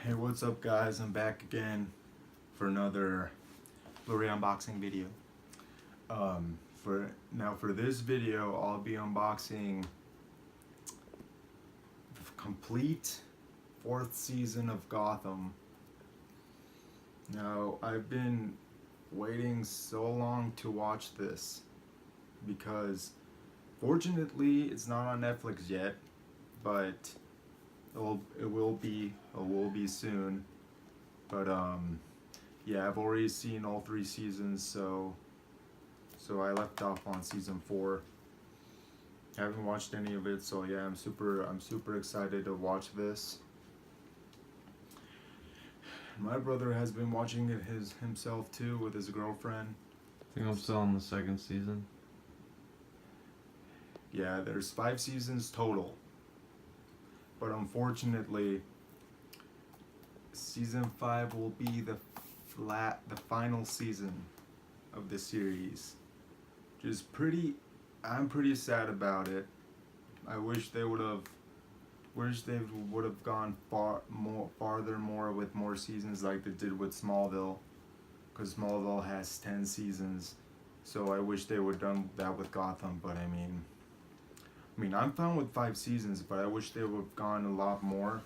Hey, what's up guys? I'm back again for another Blu-ray unboxing video. For this video, I'll be unboxing the complete 4th season of Gotham. Now, I've been waiting so long to watch this because fortunately it's not on Netflix yet, but it will be soon. But yeah, I've already seen all 3 seasons, so I left off on season 4. I haven't watched any of it, so yeah, I'm super excited to watch this. My brother has been watching it himself too with his girlfriend. I think I'm still on the 2nd season. Yeah, there's 5 seasons total. But unfortunately, season 5 will be the final season of the series. I'm pretty sad about it. I wish they would have gone farther with more seasons like they did with Smallville, because Smallville has 10 seasons. So I wish they would have done that with Gotham, but I mean I'm fine with 5 seasons, but I wish they would have gone a lot more,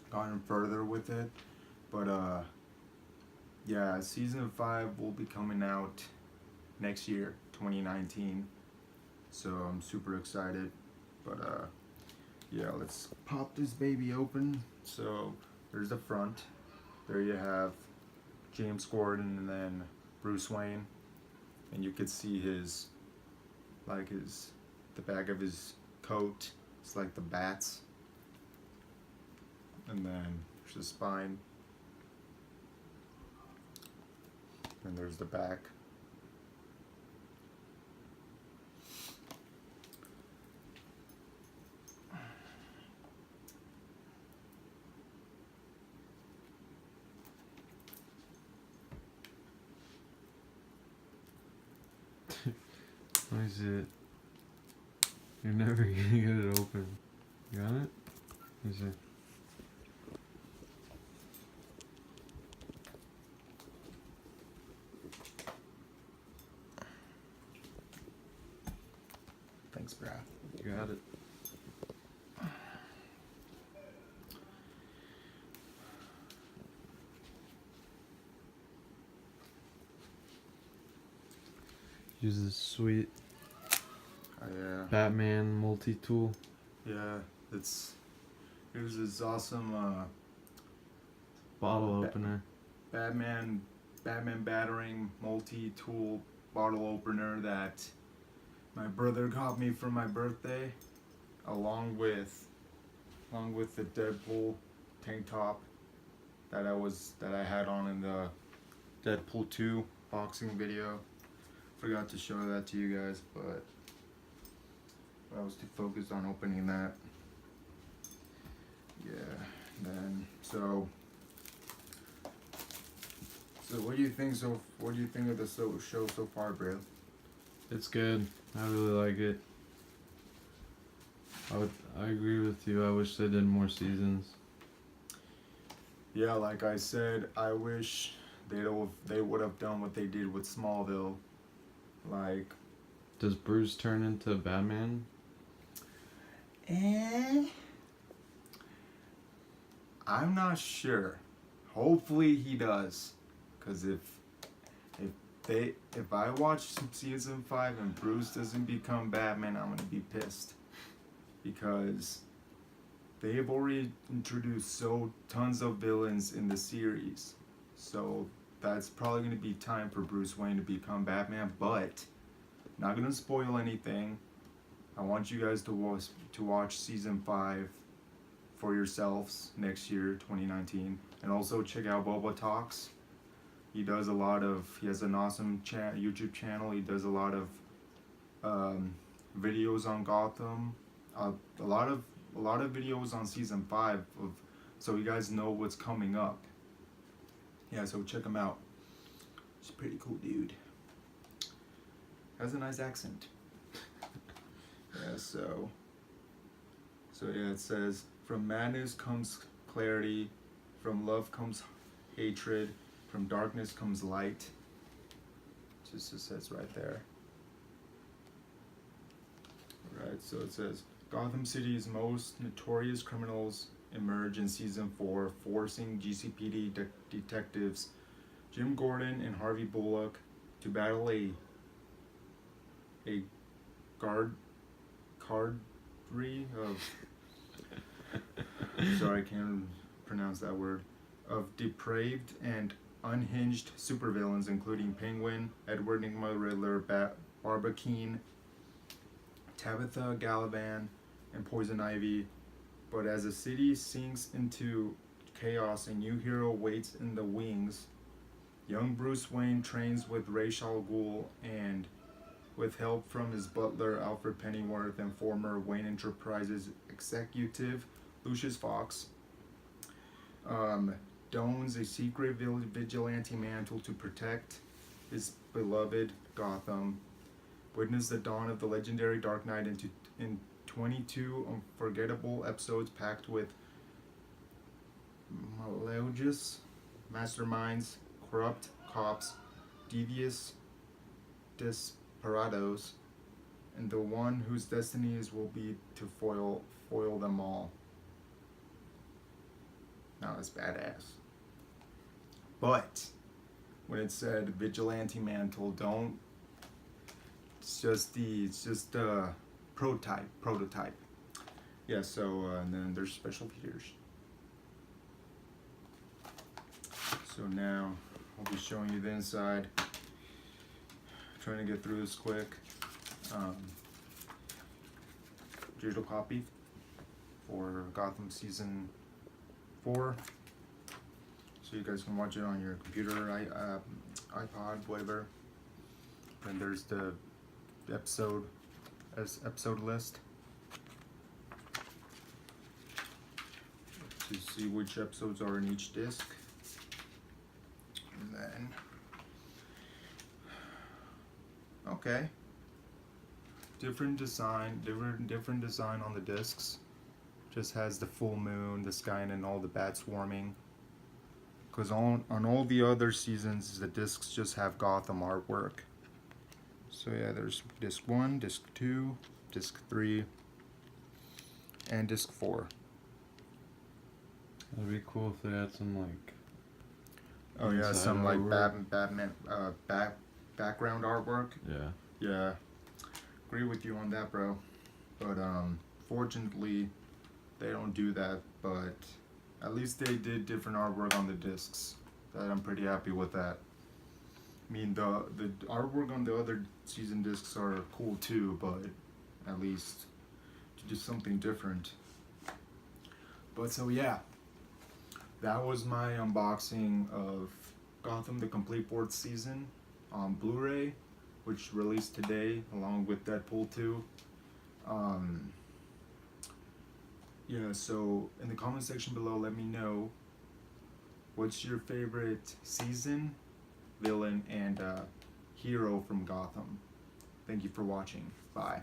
gone further with it. But yeah, season 5 will be coming out next year, 2019. So I'm super excited. But yeah, let's pop this baby open. So there's the front. There you have James Gordon and then Bruce Wayne, and you could see the back of his coat. It's like the bats. And then there's the spine. And there's the back. Let me see it. You're never gonna get it open. You got it? Let me see. Thanks, Brad. You got it. Use this sweet Yeah. Batman multi-tool. Yeah, here's this awesome Bottle opener. Batman battering multi-tool bottle opener that my brother got me for my birthday, along with the Deadpool tank top that I had on in the Deadpool 2 boxing video. Forgot to show that to you guys, but I was too focused on opening that. Yeah, then so what do you think of the show so far, bro? It's good. I really like it. I agree with you. I wish they did more seasons. Yeah, like I said, I wish they would have done what they did with Smallville. Like, does Bruce turn into Batman? I'm not sure. Hopefully he does, cause if I watch season 5 and Bruce doesn't become Batman, I'm gonna be pissed, because they have already introduced tons of villains in the series. So that's probably gonna be time for Bruce Wayne to become Batman, but not gonna spoil anything. I want you guys to watch season 5 for yourselves next year, 2019, and also check out Boba Talks. He has an awesome YouTube channel. He does a lot of videos on Gotham, a lot of videos on season 5 so you guys know what's coming up. Yeah, so check him out. He's a pretty cool dude. Has a nice accent. Yeah, so yeah, it says, from madness comes clarity, From love comes hatred. From darkness comes light. Just it says right there. Right, so it says Gotham City's most notorious criminals emerge in season 4, forcing GCPD detectives Jim Gordon and Harvey Bullock to battle a cadre of sorry, I can't pronounce that word, of depraved and unhinged supervillains, including Penguin, Edward Nygma Riddler, Barbakeen, Tabitha Galavan, and Poison Ivy. But as the city sinks into chaos, a new hero waits in the wings. Young Bruce Wayne trains with Ra's al Ghul and, with help from his butler Alfred Pennyworth and former Wayne Enterprises executive Lucius Fox, dons a secret vigilante mantle to protect his beloved Gotham. Witness the dawn of the legendary Dark Knight in 22 unforgettable episodes packed with malicious masterminds, corrupt cops, devious desperados, and the one whose destinies will be to foil them all. Now that's badass. But when it said vigilante mantle, don't. It's just prototype. Yeah. So and then there's special features. So now I'll be showing you the inside. Trying to get through this quick. Digital copy for Gotham season 4. So you guys can watch it on your computer, iPod, whatever. And there's the episode list to see which episodes are in each disc. And then, okay, different design on the discs. Just has the full moon, the sky, and all the bats swarming. Because on all the other seasons, the discs just have Gotham artwork. So yeah, there's disc 1, disc 2, disc 3, and disc 4. That'd be cool if they had some like. Oh yeah, some like artwork. Batman background artwork. Yeah. Yeah, agree with you on that, bro. But fortunately, they don't do that. But at least they did different artwork on the discs. That I'm pretty happy with that. I mean, the artwork on the other season discs are cool too, but at least to do something different. But so yeah, that was my unboxing of Gotham: The Complete 4th Season on Blu-ray, which released today along with Deadpool 2. Yeah, so in the comment section below, let me know what's your favorite season, villain, and hero from Gotham. Thank you for watching. Bye.